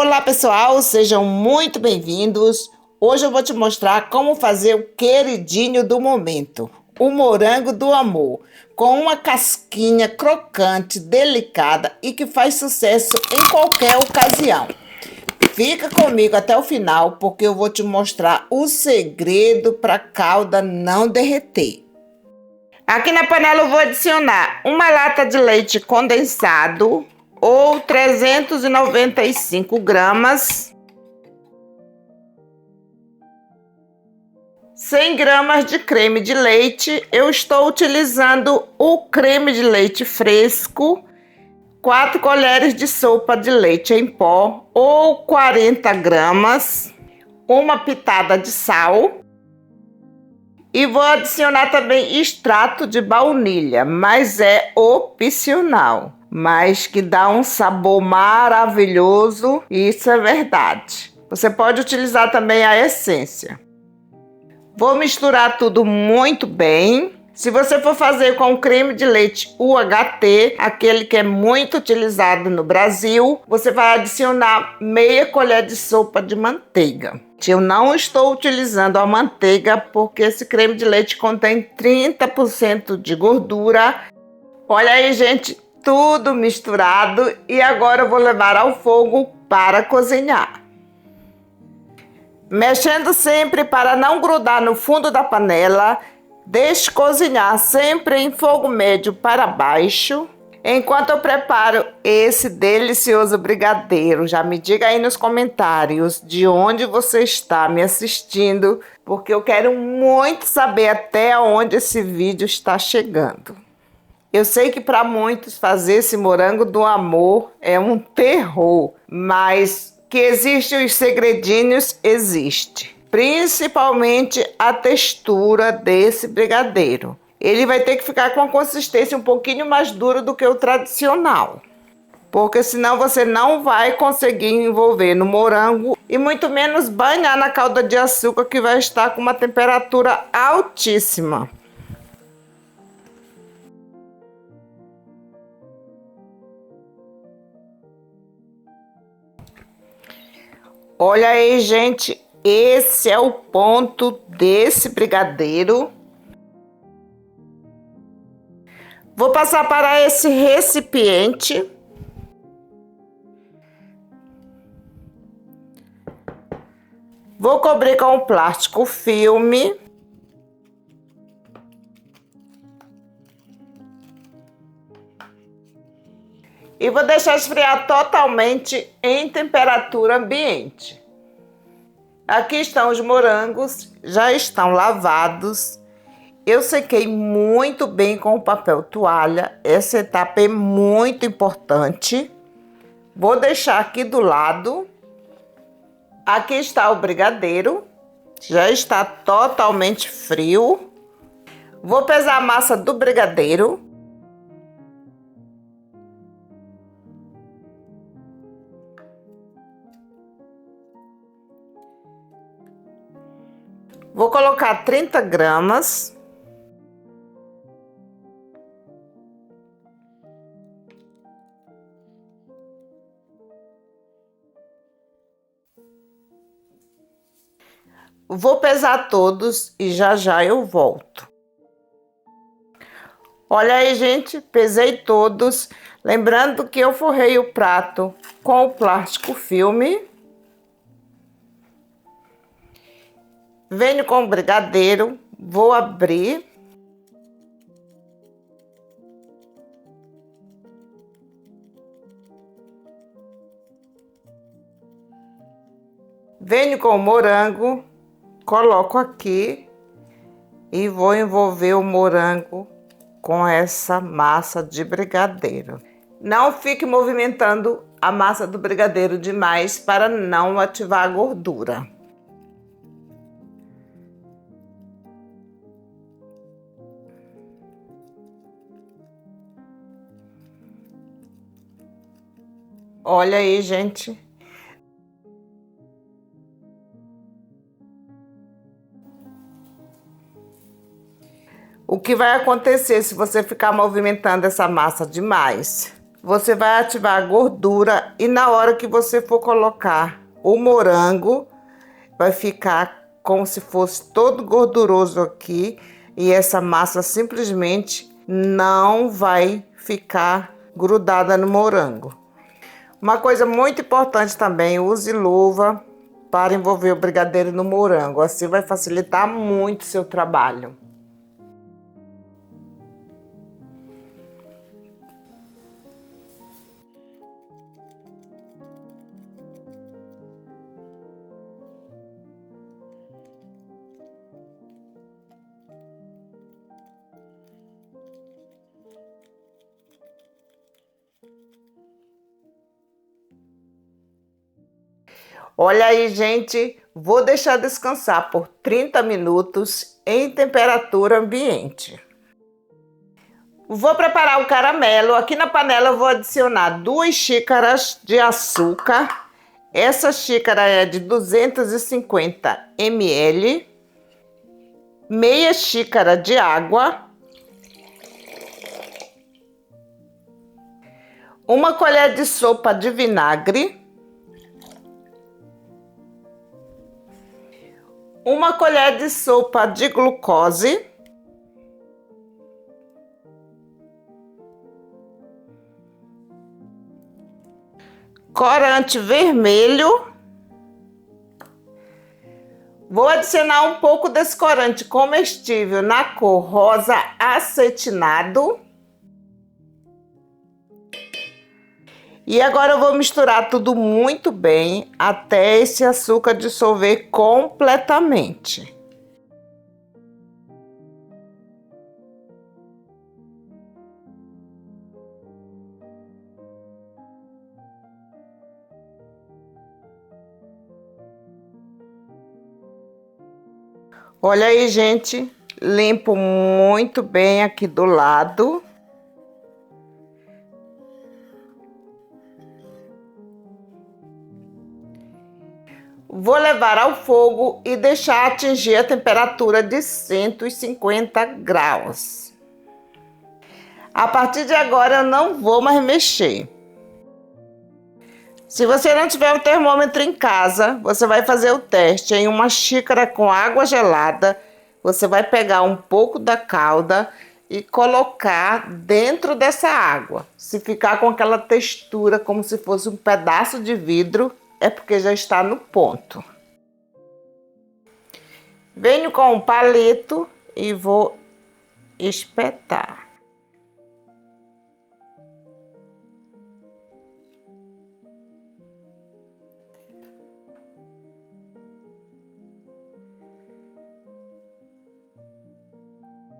Olá pessoal, sejam muito bem-vindos. Hoje eu vou te mostrar como fazer o queridinho do momento, o morango do amor, com uma casquinha crocante, delicada e que faz sucesso em qualquer ocasião. Fica comigo até o final porque eu vou te mostrar o segredo para a calda não derreter. Aqui na panela eu vou adicionar uma lata de leite condensado ou 395 gramas, 100 gramas de creme de leite. Eu estou utilizando o creme de leite fresco, 4 colheres de sopa de leite em pó ou 40 gramas, uma pitada de sal. E vou adicionar também extrato de baunilha, mas é opcional, mas que dá um sabor maravilhoso, isso é verdade. Você pode utilizar também a essência. Vou misturar tudo muito bem. Se você for fazer com creme de leite UHT, aquele que é muito utilizado no Brasil, você vai adicionar meia colher de sopa de manteiga. Eu não estou utilizando a manteiga porque esse creme de leite contém 30% de gordura. Olha aí, gente, tudo misturado e agora eu vou levar ao fogo para cozinhar. Mexendo sempre para não grudar no fundo da panela. Deixe cozinhar sempre em fogo médio para baixo, enquanto eu preparo esse delicioso brigadeiro. Já me diga aí nos comentários de onde você está me assistindo, porque eu quero muito saber até onde esse vídeo está chegando. Eu sei que para muitos fazer esse morango do amor é um terror, mas que existem os segredinhos, existe. Principalmente a textura desse brigadeiro. Ele vai ter que ficar com a consistência um pouquinho mais dura do que o tradicional, porque senão você não vai conseguir envolver no morango e muito menos banhar na calda de açúcar, que vai estar com uma temperatura altíssima. Olha aí, gente. Esse é o ponto desse brigadeiro. Vou passar para esse recipiente. Vou cobrir com um plástico filme. E vou deixar esfriar totalmente em temperatura ambiente. Aqui estão os morangos, já estão lavados. Eu sequei muito bem com o papel toalha. Essa etapa é muito importante. Vou deixar aqui do lado. Aqui está o brigadeiro. Já está totalmente frio. Vou pesar a massa do brigadeiro. Vou colocar 30 gramas. Vou pesar todos e já já eu volto. Olha aí, gente, pesei todos. Lembrando que eu forrei o prato com o plástico filme. Venho com o brigadeiro, vou abrir. Venho com o morango, coloco aqui e vou envolver o morango com essa massa de brigadeiro. Não fique movimentando a massa do brigadeiro demais para não ativar a gordura. Olha aí, gente. O que vai acontecer se você ficar movimentando essa massa demais? você vai ativar a gordura e na hora que você for colocar o morango, vai ficar como se fosse todo gorduroso aqui e essa massa simplesmente não vai ficar grudada no morango. Uma coisa muito importante também, use luva para envolver o brigadeiro no morango, assim vai facilitar muito o seu trabalho. Olha aí, gente, vou deixar descansar por 30 minutos em temperatura ambiente. Vou preparar o caramelo. Aqui na panela eu vou adicionar 2 xícaras de açúcar. Essa xícara é de 250 ml. Meia xícara de água. Uma colher de sopa de vinagre. Uma colher de sopa de glucose. Corante vermelho. Vou adicionar um pouco desse corante comestível na cor rosa acetinado. E agora eu vou misturar tudo muito bem até esse açúcar dissolver completamente. Olha aí, gente, limpo muito bem aqui do lado. Vou levar ao fogo e deixar atingir a temperatura de 150 graus. A partir de agora eu não vou mais mexer. Se você não tiver o termômetro em casa, você vai fazer o teste em uma xícara com água gelada. Você vai pegar um pouco da calda e colocar dentro dessa água. Se ficar com aquela textura como se fosse um pedaço de vidro, é porque já está no ponto. Venho com um palito e vou espetar.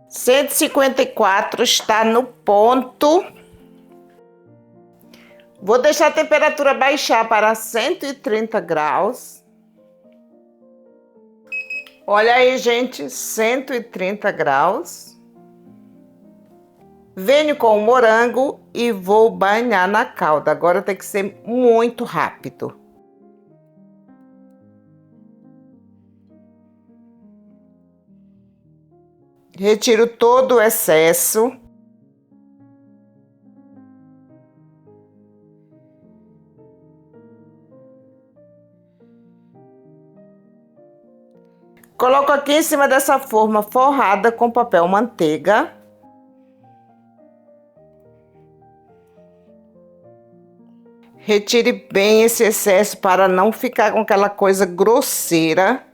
Cento e 154 está no ponto. Vou deixar a temperatura baixar para 130 graus. Olha aí, gente, 130 graus. Venho com o morango e vou banhar na calda. Agora tem que ser muito rápido. Retiro todo o excesso. Coloco aqui em cima dessa forma forrada com papel manteiga. Retire bem esse excesso para não ficar com aquela coisa grosseira.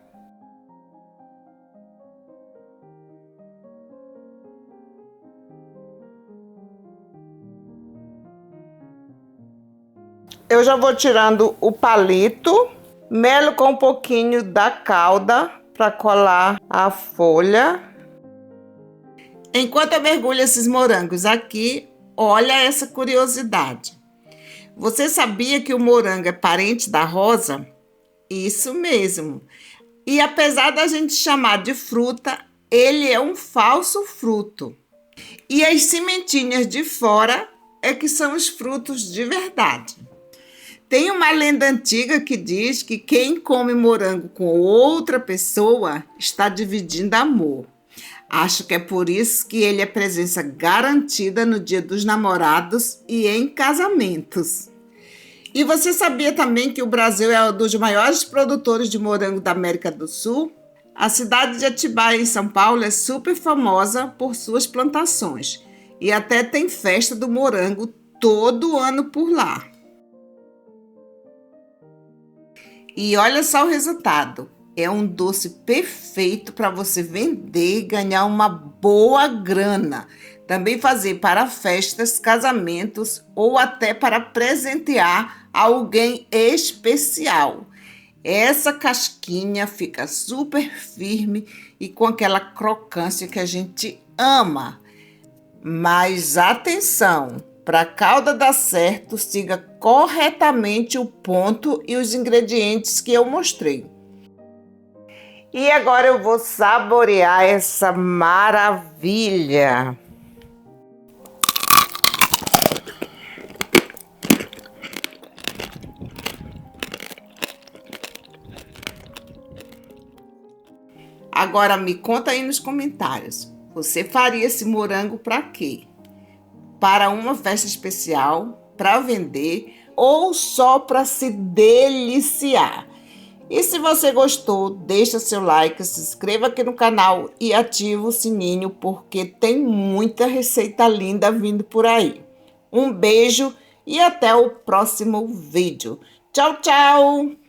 Eu já vou tirando o palito, melo com um pouquinho da calda para colar a folha. Enquanto eu mergulho esses morangos aqui, olha essa curiosidade. Você sabia que o morango é parente da rosa? Isso mesmo. E apesar da gente chamar de fruta, ele é um falso fruto. E as sementinhas de fora é que são os frutos de verdade. Tem uma lenda antiga que diz que quem come morango com outra pessoa está dividindo amor. Acho que é por isso que ele é presença garantida no Dia dos Namorados e em casamentos. E você sabia também que o Brasil é um dos maiores produtores de morango da América do Sul? A cidade de Atibaia, em São Paulo, é super famosa por suas plantações e até tem festa do morango todo ano por lá. E olha só o resultado. É um doce perfeito para você vender e ganhar uma boa grana. Também fazer para festas, casamentos ou até para presentear alguém especial. Essa casquinha fica super firme e com aquela crocância que a gente ama. Mas atenção! Para a calda dar certo, siga corretamente o ponto e os ingredientes que eu mostrei. E agora eu vou saborear essa maravilha. Agora me conta aí nos comentários. Você faria esse morango para quê? Para uma festa especial, para vender ou só para se deliciar? E se você gostou, deixa seu like, se inscreva aqui no canal e ativa o sininho porque tem muita receita linda vindo por aí. Um beijo e até o próximo vídeo. Tchau, tchau!